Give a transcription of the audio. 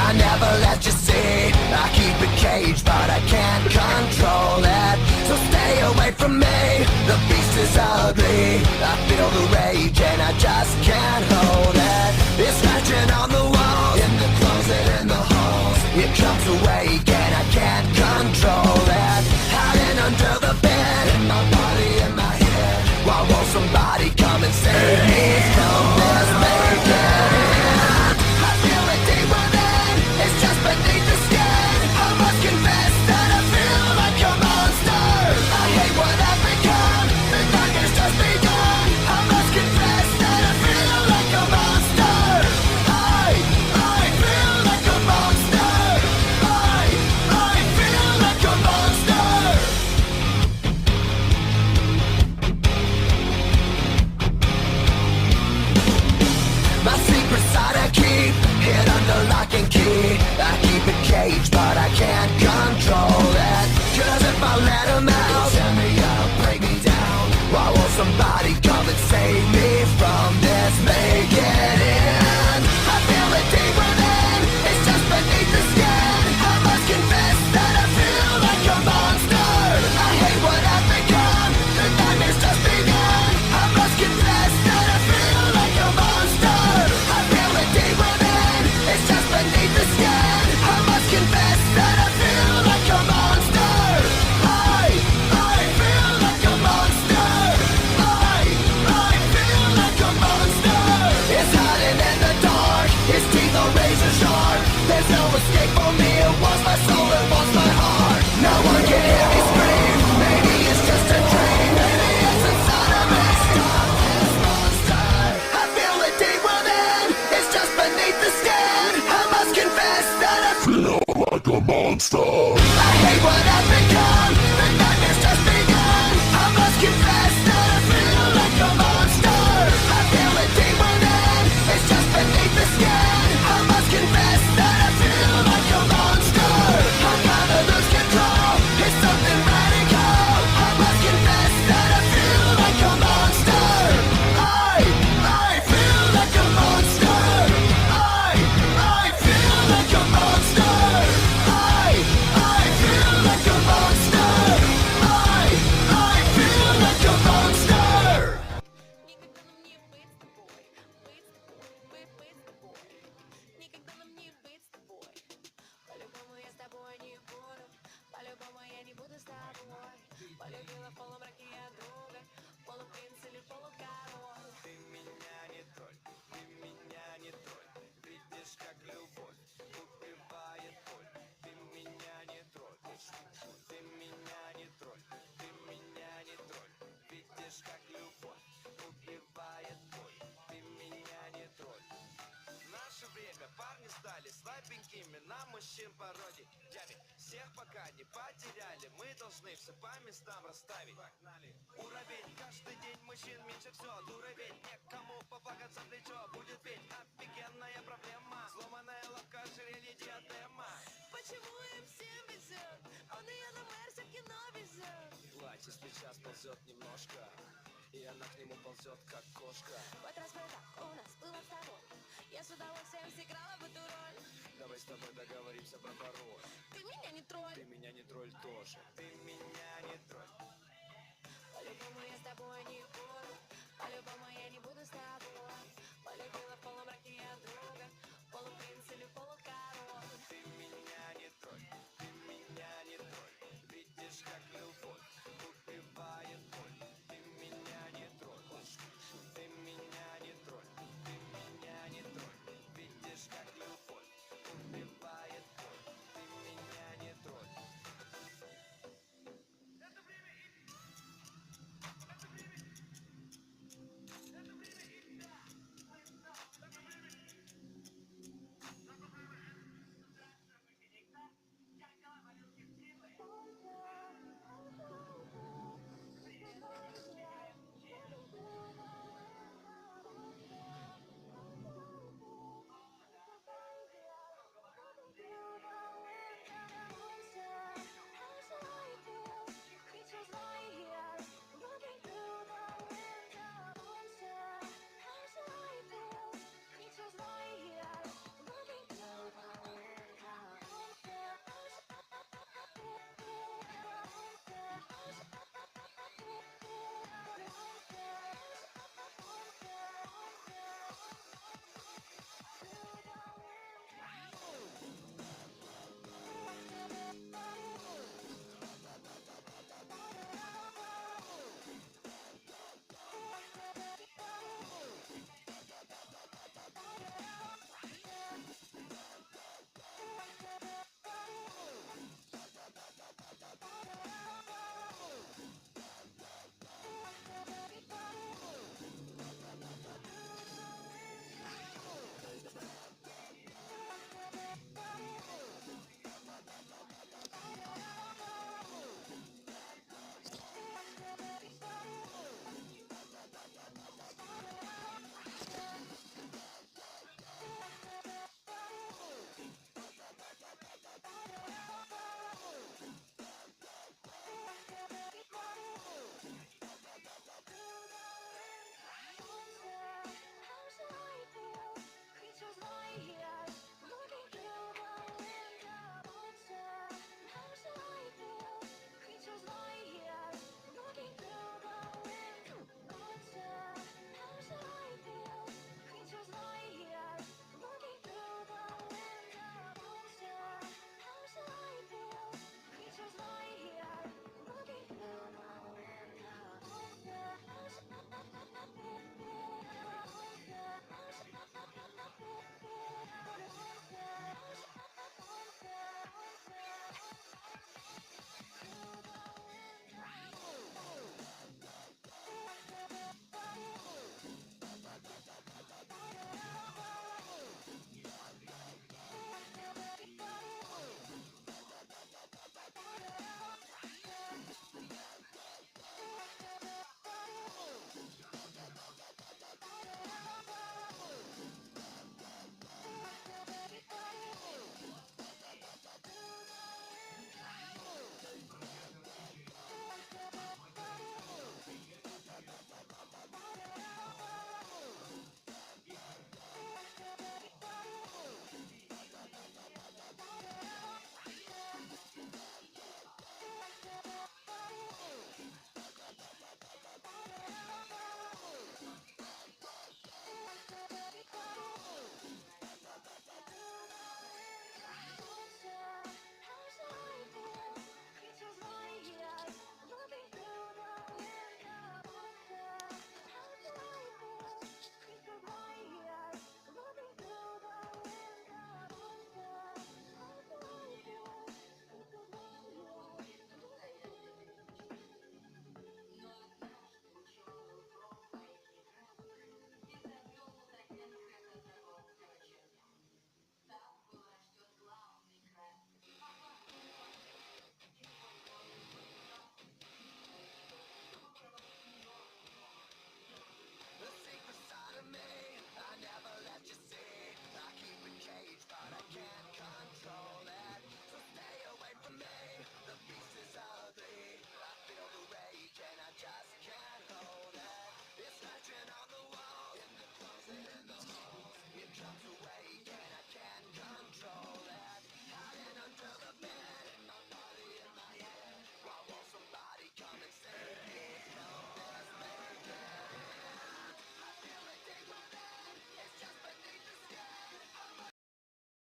I never let you see. I keep it caged, but I can't control it. So stay away from me, the beast is ugly. I feel the rage and I just can't hold it. It's scratching on the walls, in the closet, in the halls. It comes awake and I can't control it. Hiding under the bed, in my body, in my head. Why won't somebody come and save me from this? Make it in. I feel it deep within, it's just beneath the skin. I must confess that I feel like a monster. I hate what I've become, the darkness just begun. I must confess that I feel like a monster. I feel like a monster. I feel like a monster. My secret side I keep hid under lock and key. I keep it caged, but I can't control it. Cause if I let them out, tear me up, break me down. Why won't somebody come and save me from this? Make it in. I feel it deep within, it's just beneath the skin. I must confess that I feel like a monster. I hate what I've become, the nightmare's just begun. I must confess that I feel like a monster. I feel it deep within, it's just beneath the skin. I must confess that I feel like a monster. I feel like a monster. I feel like a monster. It's hiding in the dark, its teeth are razor sharp. There's no escape for me, it wants my soul, it wants my heart. No one can hear me scream, maybe it's just a dream. Maybe it's inside of me. Stop this monster. I feel it deep within, it's just beneath the skin. I must confess that I feel like a monster. I hate what I've become, the nightmare's just begun. I must confess that I feel like a monster. I feel it deep within, it's just beneath the skin. I must confess that I feel like a monster. I'm gonna lose control, it's something radical. I must confess that I feel like a monster. I feel like a monster. I feel like a monster. I feel like a monster. I feel like a monster. Никогда нам не быть с тобой, быть с тобой, быть с тобой. Никогда нам не быть с тобой. По-любому я с тобой не буду, по-любому я не буду с тобой. Полюбила в полумраке я друга, полупринц или полукороль. Ты меня не тролль, ты меня не тролль. Видишь, как любовь убивает боль. Ты меня не тролль, ты меня не тролль, ты меня не тролль. Видишь, как любовь убивает боль. Ты меня не тролль. В наше время парни стали слабенькими, на мужчин пародий. Всех пока не потеряли, мы должны все по местам расставить. Погнали. Уровень, каждый день мужчин меньше все. Дуровень, некому поплакаться в плечо. Будет петь, офигенная проблема. Сломанная лапка, ожерелье, диадема. Почему им всем везет? Он ее на Мерсе в кино везет. Платье сейчас ползет немножко, и она к нему ползет, как кошка. Вот раз бы так у нас было с тобой, я с удовольствием сыграла бы эту роль. Давай с тобой договоримся про пароль. Ты меня не тролль. Ты меня не тролль тоже. Ты меня не